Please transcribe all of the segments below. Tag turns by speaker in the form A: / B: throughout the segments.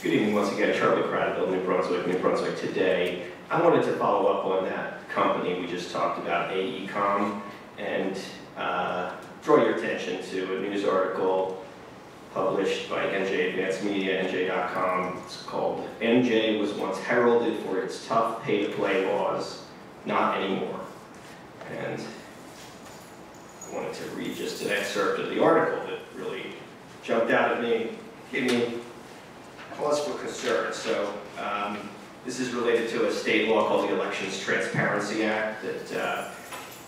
A: Good evening once again, Charlie Cradville, New Brunswick Today. I wanted to follow up on that company we just talked about, AECOM, and draw your attention to a news article published by NJ Advanced Media, NJ.com. It's called "NJ was once heralded for its tough pay-to-play laws, not anymore." And I wanted to read just an excerpt of the article that really jumped out at me, gave me cause for concern. So this is related to a state law called the Elections Transparency Act that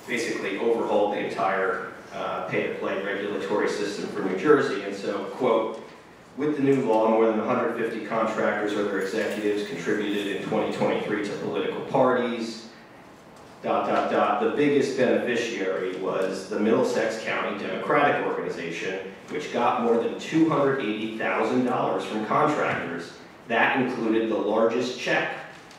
A: basically overhauled the entire pay-to-play regulatory system for New Jersey. And so, quote, "With the new law, more than 150 contractors or their executives contributed in 2023 to political parties. ... The biggest beneficiary was the Middlesex County Democratic Organization, which got more than $280,000 from contractors. That included the largest check,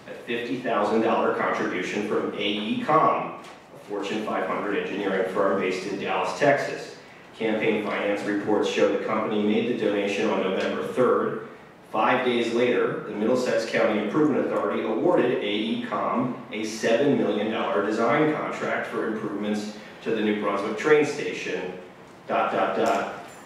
A: a $50,000 contribution from AECOM, a Fortune 500 engineering firm based in Dallas, Texas. Campaign finance reports show the company made the donation on November 3rd. 5 days later, the Middlesex County Improvement Authority awarded AECOM a $7 million design contract for improvements to the New Brunswick train station, ...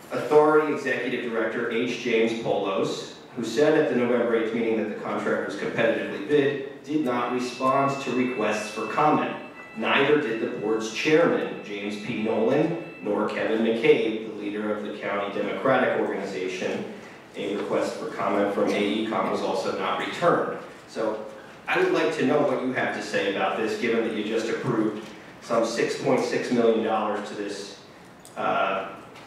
A: Authority Executive Director H. James Polos, who said at the November 8th meeting that the contract was competitively bid, did not respond to requests for comment. Neither did the board's chairman, James P. Nolan, nor Kevin McCabe, the leader of the County Democratic Organization. A request for comment from AECOM was also not returned." So I would like to know what you have to say about this, given that you just approved some $6.6 million to this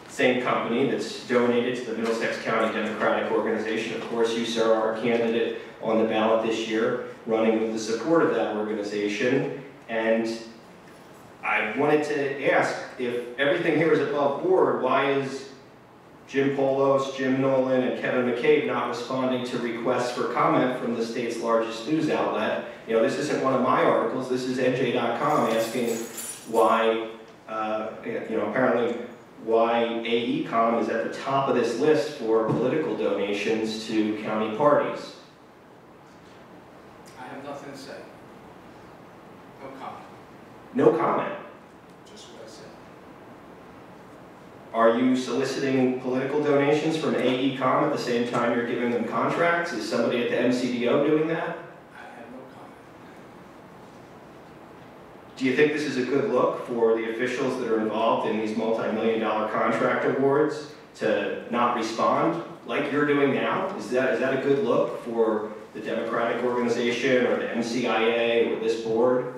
A: same company that's donated to the Middlesex County Democratic Organization. Of course, you, sir, are a candidate on the ballot this year, running with the support of that organization. And I wanted to ask, if everything here is above board, why is Jim Polos, Jim Nolan, and Kevin McCabe not responding to requests for comment from the state's largest news outlet? You know, this isn't one of my articles. This is NJ.com asking why, apparently why AECOM is at the top of this list for political donations to county parties.
B: I have nothing to say. No comment.
A: No comment.
B: Just what I said.
A: Are you soliciting political donations from AECOM at the same time you're giving them contracts? Is somebody at the MCDO doing that?
B: I have no comment.
A: Do you think this is a good look for the officials that are involved in these multi-million-dollar contract awards to not respond like you're doing now? Is that a good look for the Democratic Organization or the MCIA or this board?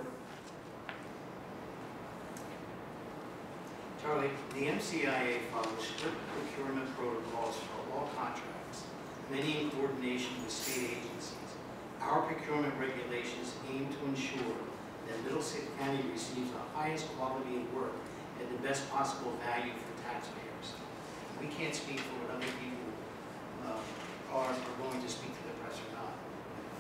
C: Charlie, the MCIA follows strict procurement protocols for all contracts, many in coordination with state agencies. Our procurement regulations aim to ensure that Middlesex County receives the highest quality of work at the best possible value for taxpayers. We can't speak for what other people are going to speak to the press or not.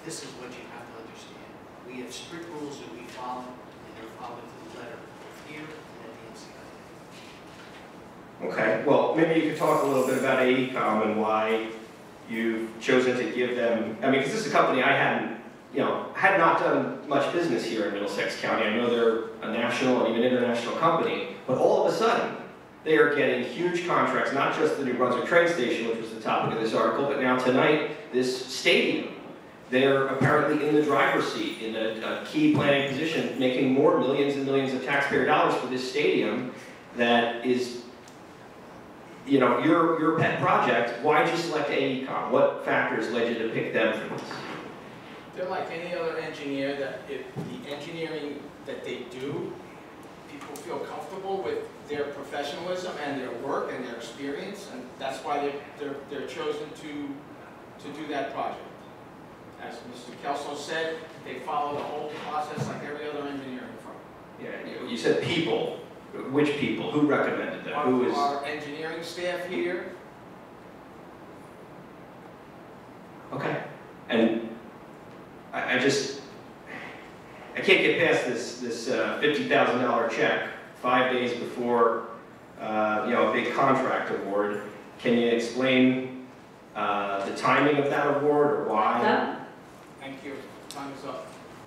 C: This is what you have to understand. We have strict rules that we follow, and they're followed to the letter, both here and at the MCIA.
A: Okay, well, maybe you could talk a little bit about AECOM and why you've chosen to give them, I mean, because this is a company I had not done much business here in Middlesex County. I know they're a national and even international company, but all of a sudden, they are getting huge contracts, not just the New Brunswick train station, which was the topic of this article, but now tonight, this stadium. They're apparently in the driver's seat, in a key planning position, making more millions and millions of taxpayer dollars for this stadium that is, you know, your pet project. Why'd you select AECOM? What factors led you to pick them for this?
B: They're like any other engineer that if the engineering that they do, people feel comfortable with their professionalism and their work and their experience, and that's why they're chosen to do that project. As Mr. Kelso said, they follow the whole process like every other engineering firm.
A: Yeah, you said people. Which people? Who recommended them? Who is
B: our engineering staff here?
A: Okay, and I can't get past this $50,000 check 5 days before a big contract award. Can you explain the timing of that award or why?
D: Done?
B: Thank you. Time is up.